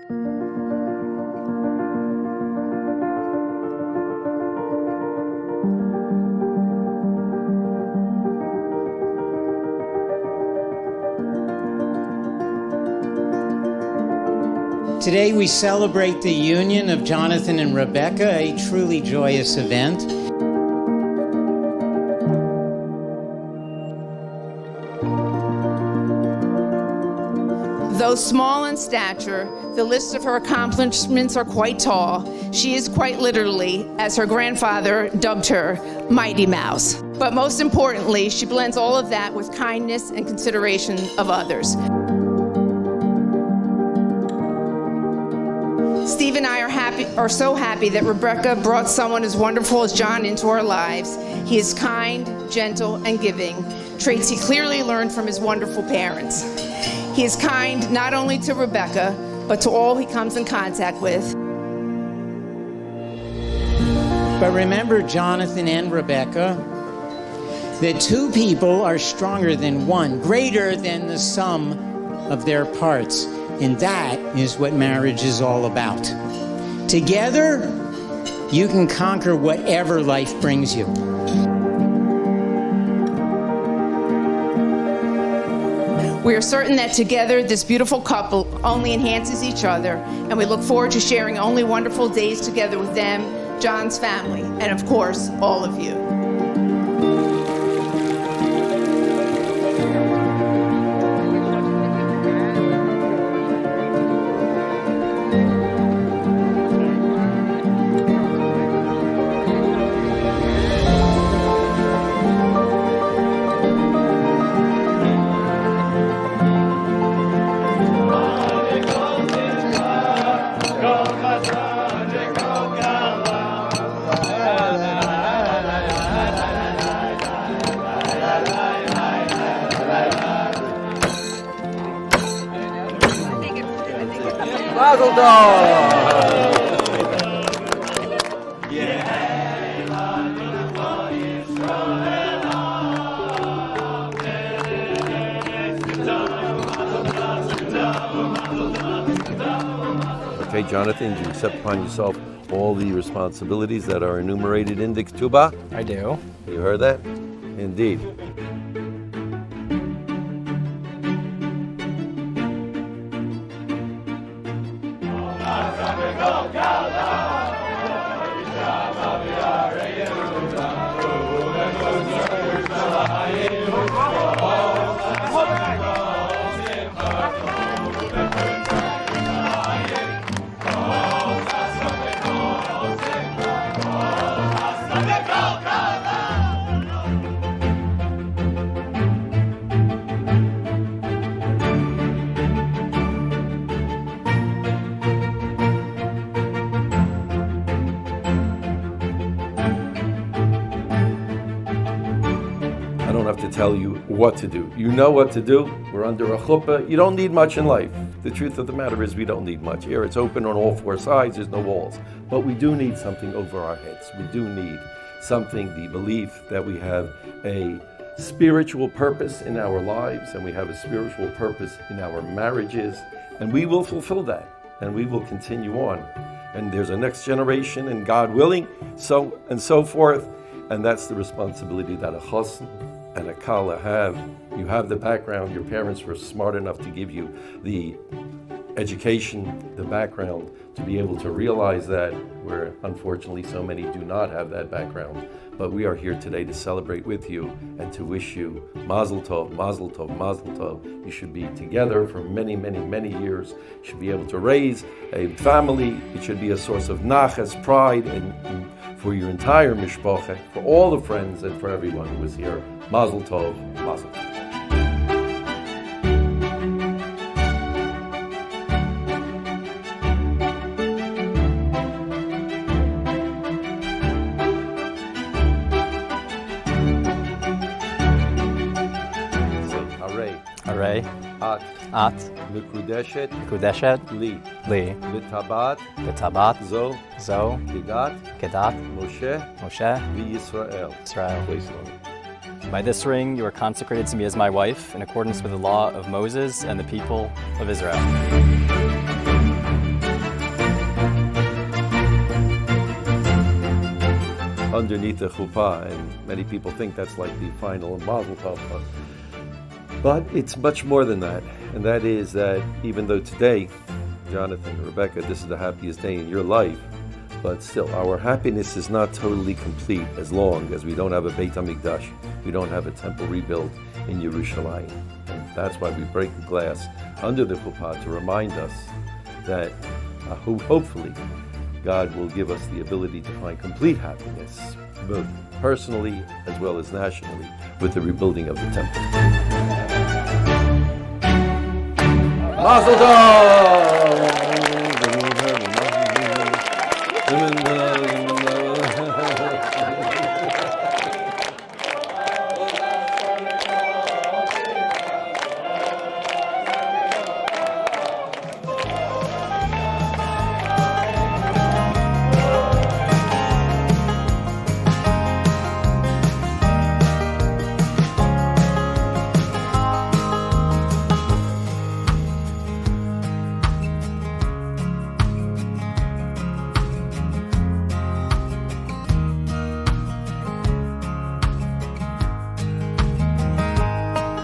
Today we celebrate the union of Jonathan and Rebecca, a truly joyous event. Though small in stature, the list of her accomplishments are quite tall. She is quite literally, as her grandfather dubbed her, Mighty Mouse. But most importantly, she blends all of that with kindness and consideration of others. Steve and I are so happy that Rebecca brought someone as wonderful as John into our lives. He is kind, gentle, and giving, traits he clearly learned from his wonderful parents. He is kind not only to Rebecca, but to all he comes in contact with. But remember, Jonathan and Rebecca, that two people are stronger than one, greater than the sum of their parts. And that is what marriage is all about. Together, you can conquer whatever life brings you. We are certain that together, this beautiful couple only enhances each other, and we look forward to sharing only wonderful days together with them, John's family, and of course, all of you. Mazel tov! Okay, Jonathan, do you accept upon yourself all the responsibilities that are enumerated in the ketubah? I do. You heard that? Indeed. I don't have to tell you what to do. You know what to do. We're under a chuppah. You don't need much in life. The truth of the matter is we don't need much. Here it's open on all four sides. There's no walls. But we do need something over our heads. We do need something, the belief that we have a spiritual purpose in our lives and we have a spiritual purpose in our marriages. And we will fulfill that. And we will continue on. And there's a next generation and God willing, so and so forth. And that's the responsibility that a chassan and a kala have. You have the background. Your parents were smart enough to give you the education, the background, to be able to realize that, where unfortunately so many do not have that background. But we are here today to celebrate with you and to wish you mazel tov, mazel tov, mazel tov. You should be together for many, many, many years. You should be able to raise a family. It should be a source of nachas, pride, and for your entire mishpacha, for all the friends and for everyone who is here. Mazel tov, mazel tov. Array. At. Mekudeshet. Li. B'tabat. Zo. Kedat. Moshe. V'Yisrael. Israel. Praise the Lord. By this ring you are consecrated to me as my wife, in accordance with the law of Moses and the people of Israel. underneath the chuppah, and many people think that's like the final mazel tov. But it's much more than that, and that is that even though today, Jonathan and Rebecca, this is the happiest day in your life, but still, our happiness is not totally complete as long as we don't have a Beit HaMikdash, we don't have a temple rebuilt in Yerushalayim. And that's why we break the glass under the chuppah to remind us that hopefully God will give us the ability to find complete happiness, both personally as well as nationally, with the rebuilding of the temple. Mazel tov!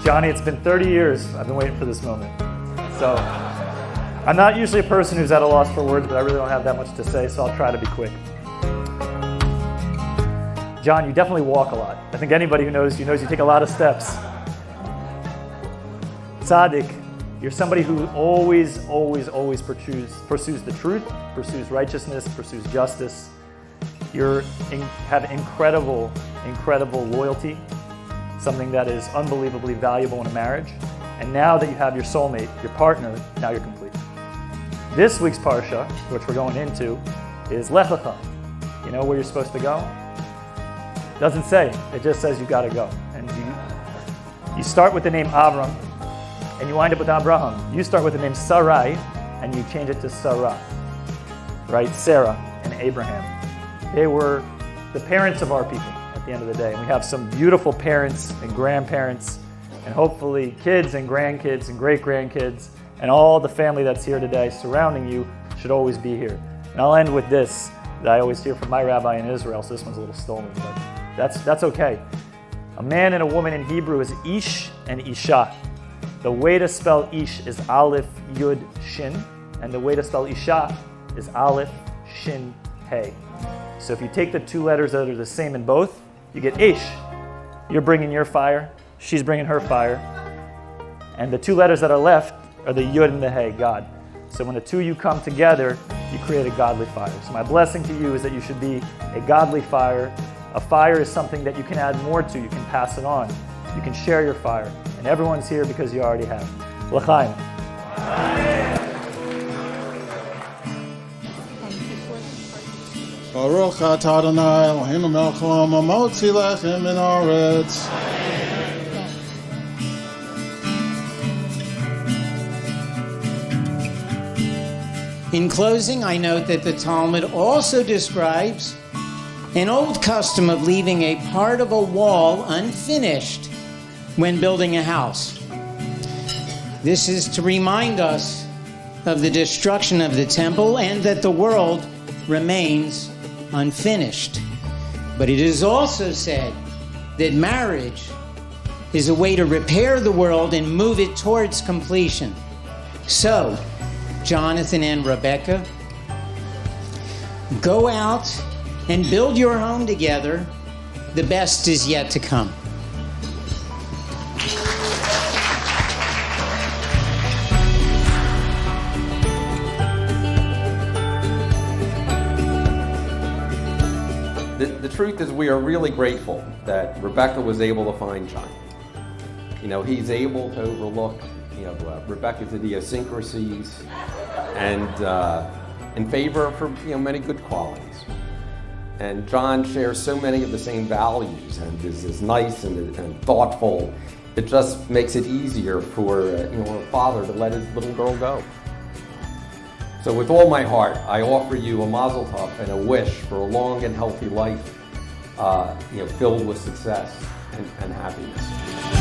Johnny, it's been 30 years I've been waiting for this moment. So I'm not usually a person who's at a loss for words, but I really don't have that much to say, so I'll try to be quick. John, you definitely walk a lot. I think anybody who knows you take a lot of steps. Tzaddik, you're somebody who always pursues the truth, pursues righteousness, pursues justice. You have incredible loyalty, something that is unbelievably valuable in a marriage. And now that you have your soulmate, your partner, now you're complete. This week's Parsha, which we're going into, is Lech Lecha. You know where you're supposed to go? Doesn't say, it just says you gotta go. And you start with the name Avram, and you wind up with Abraham. You start with the name Sarai, and you change it to Sarah, right? Sarah and Abraham. They were the parents of our people at the end of the day. And we have some beautiful parents and grandparents, and hopefully kids and grandkids and great-grandkids, and all the family that's here today surrounding you should always be here. And I'll end with this that I always hear from my rabbi in Israel, so this one's a little stolen, but that's okay. A man and a woman in Hebrew is Ish and Isha. The way to spell Ish is Aleph, Yud, Shin, and the way to spell Isha is Aleph, Shin, Hey. So if you take the two letters that are the same in both, you get Ish. You're bringing your fire, she's bringing her fire, and the two letters that are left are the Yud and the Hey, God. So when the two of you come together, you create a godly fire. So my blessing to you is that you should be a godly fire. A fire is something that you can add more to, you can pass it on. You can share your fire. And everyone's here because you already have. L'chaim. Baruch atah Adonai Eloheinu melech haolam hamotzi lechem min haaretz. In closing, I note that the Talmud also describes an old custom of leaving a part of a wall unfinished when building a house. This is to remind us of the destruction of the temple and that the world remains unfinished. But it is also said that marriage is a way to repair the world and move it towards completion. So, Jonathan and Rebecca, go out and build your home together. The best is yet to come. The truth is we are really grateful that Rebecca was able to find John. You know, he's able to overlook, Rebecca's idiosyncrasies and in favor for, many good qualities. And John shares so many of the same values and is nice and thoughtful. It just makes it easier for, a father to let his little girl go. So with all my heart, I offer you a mazel tov and a wish for a long and healthy life, filled with success and happiness.